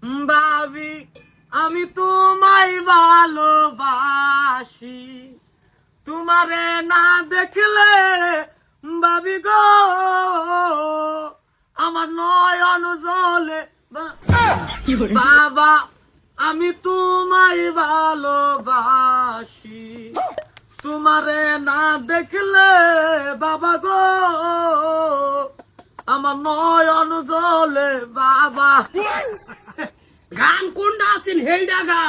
ভাবি আমি তোমায় ভালোবাসি, তোমারে না দেখলে ভাবি গো আমার নয়ন জলে। বাবা আমি তোমায় ভালোবাসি, তোমারে না দেখলে বাবা গো আমার নয়ন জলে। বাবা গান কোনটা আছেন হেইডা গা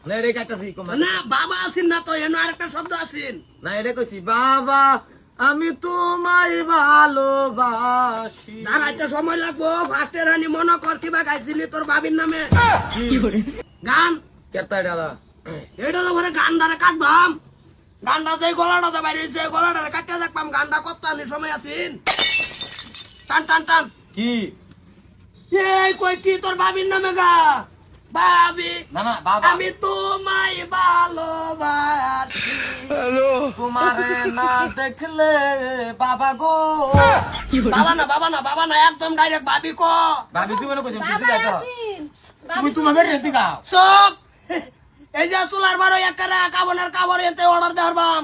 না রে কাটাছি কমা না বাবা আছেন না তো এনো আরেকটা শব্দ আছেন না রে কইছি বাবা আমি তোমায় ভালোবাসি। দাঁড়াইতে সময় লাগবো। ফার্স্টের হানি মনে কর কিবা গাইছিলি তোর বাবির নামে গান। কেতা দাদা এটা তো ঘরে গানটারে কাটবাম। গানটা যে গলাটাতে বাইরে হয়েছে গলাটারে কাটতে দেখবাম। গানটা কত আনি সময় আছেন। টান টান টান কি এই কই কি তোর বাবির নামে গা বাবি না না বাবা আমি তোমায় ভালোবাসি। তোমারে না দেখলে বাবা গো। বাবা না একদম ডাইরেক্ট বাবি ক ভাবি তুমি মনে কইছিস বুঝি যাইতো তুমি তোমাদের রেতি গাও সব এই যে চুলার বারো একারে কাবনের কাবর এতে অর্ডার দেওয়ার বাম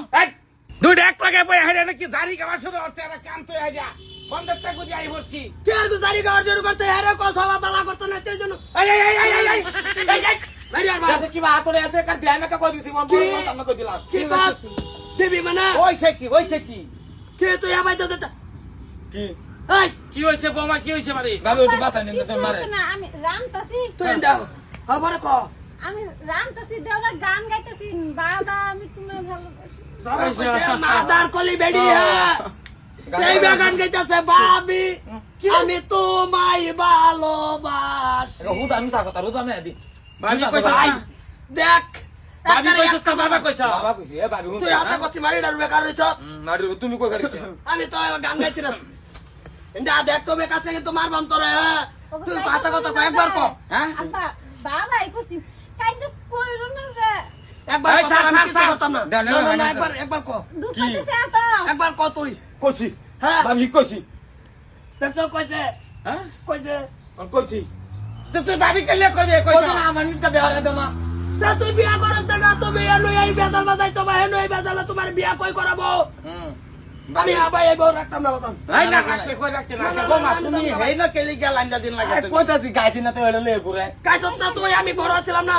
দুইটা এক লাগাই বই হাইরা নাকি জারি গাওয়া শুরু হচ্ছে আর কাম তো আইয়া বন্ধটা গুজি আই বলছি কে আর তো জারি গাওয়ার জন্য করতে হেরে ক সবা বালা করতে না সেই জন্য এই এই এই এই এই বাইরে আর বাবা আছে কি বা হাতরে আছে কার ধ্যান কা কই দিছি মন বল আমি কই দিলাম কি কাজ দেবি মানে ওই সেকি কে তুই আবাই তো কি এই কি হইছে বোমা কি হইছে বাড়ি ভাবি একটু বাতা নিন দেন মারে না আমি রামতাছি তুই দাও খবরে ক আমি রামতাছি দেওয়ার গান গাইতেছি বাবা আমি তোমায় ভালোবাসি। বাবা কইছে মাদার কলি বেডি হ্যাঁ এই গান গাইতাছে বাবি আমি তোমায় ভালোবাসি। রহুদ আমি তা কথা রহুদ আমি আদি ভাবি কইছে ভাই দেখ ভাবি কইছস না বাবা কইছ বাবা কইছি এ ভাবি হুন তুই আশা করছিস মারি ডার বেকার হইছ। মারি তুমি কই করিছ আমি তো গান গাইছি না যা দেখ তো বেকার থেকে তো মারবাম তোরে হ্যাঁ তুই কাঁচা কথা কয় একবার ক হ্যাঁ আব্বা বাবা কইছি কাইন্দ কইরো না যে একবার এই, ক, ছাড়, আমি ছাড়, কিছু ছাড়। করতাম না না, না, না, না, না, না, না। একবার ক দুঃখ কি? দিছে এত একবার ক তুই কইছি হ্যাঁ ভাবি কইছি দেখছো কইছে হ্যাঁ কইছে কইছি তুই ভাবি কেলে কই দে কই কইছ না আমার নিতে বেহারে দাও না তা তুই বিয়া করস দেখা তো বিয়া লই এই বেজাল বাজাই তো ভাই নই বেজাল তোমার বিয়া কই করাবো আমি আবাই এই বউ রাখতাম না বাতাম এই না রাখতে কই রাখতে না বোমা তুমি হেই না কেলি গেল আইন্দা দিন লাগে তুমি কইতাছি গাইছি না তো হইলো লে ঘুরে কাইছত না তুই আমি ঘর ছিলাম না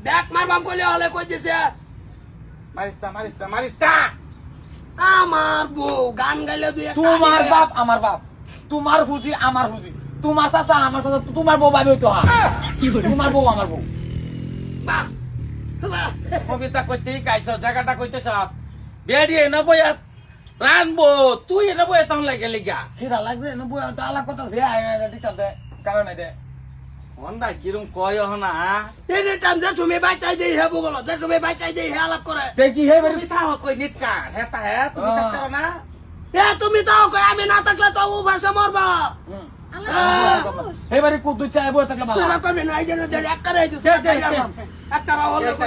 দেখ মারবাম কইলে হলে কই দিছে মারিস্তা আমার বউ গান গাইলে দুই একটা তোমার বাপ আমার বাপ তোমার হুজি আমার হুজি তোমার চাচা আমার চাচা তোমার বউ ভাবি হইতো তোমার বউ আমার বউ বাহ বাহ কবিতা কইতেই গাইছ জায়গাটা কইতেছ বেডি এনে বইয়া রানবো তুই এনে বইয়া তখন লাগে লিগা খিদা লাগছে না বউ একটা আলাপ করতেছে টিচার দে কারণ দে হন্দা কিরম কয় না এনে টাইম যে তুমি বাইতাই দেই হে বগল যে তুমি বাইতাই দেই হে আলাপ করে দেখি হে তুমি থাও কই নিটকা হেতা হে তুমি থাকতে না এ তুমি তাও কই আমি না থাকলে তো ও ভাষা মরবা এবারে কুদু চাইবো থাকলে ভালো তোরা কবি না এই জন্য যে এক করে দিছে একটা রাহল আব্বা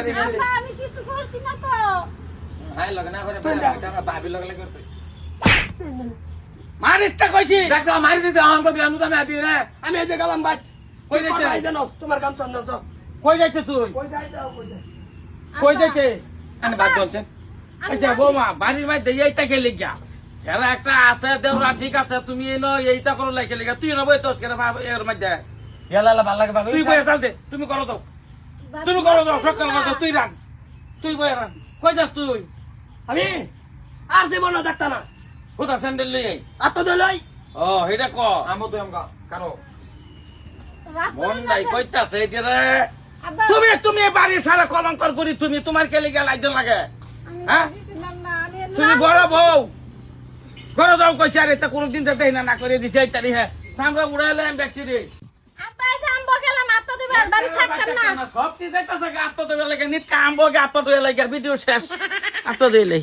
আমি কিছু করছি না তো হাই লাগে না করে ভাবি লাগলে করতে মারিস্তা কইছি দেখ মারি দিতে আমাকে দিলাম আমি আদি রে আমি এই যে গেলাম ভাই কই যাইতে? এই জানো তোমার কাম সন্দেহ তো কই যাইতে তুই কই যাই দাও কই যাই কই যাইতে আমি বাদ বলছেন আচ্ছা বৌমা বাড়ির মাই দেই এইটা কে লিগা সেরা একটা আছে দেওরা ঠিক আছে তুমি এনো এইটা করো লাগে লিগা তুই নবই তোস কেন এর মধ্যে ইয়ালা ভালো লাগে বাবু তুই বইয়া চাল দে তুমি করো দাও তুমি করো দাও সকাল করো তুই রান তুই বইয়া রান কই যাস তুই আমি আর জীবন দেখতা না কোথা স্যান্ডেল লই আই আত্ম দলই ও হেডা ক আমো তো আমকা কারো মন নাই কইতাছে যে রে আব্বা তুমি তুমি বাড়ি সারা কলঙ্কর করি তুমি তোমার কে লিগা লাইতে লাগে হ্যাঁ দিছিলাম না আমি তুমি বড় বউ ঘরে যাও কইছে আরে তা কোনদিন যাতে না করে দিছে এইটারি হ্যাঁ সামরা উড়াইলে আমি ব্যক্তি রে আব্বা এসে আম্বো খেলাম আত্মা দিবার বাড়ি থাকতাম না সব ঠিক যাইতাছে আত্ম দেবে লাগে নিট কাম বগে আত্ম দেবে লাগে ভিডিও শেষ আত্ম দিলে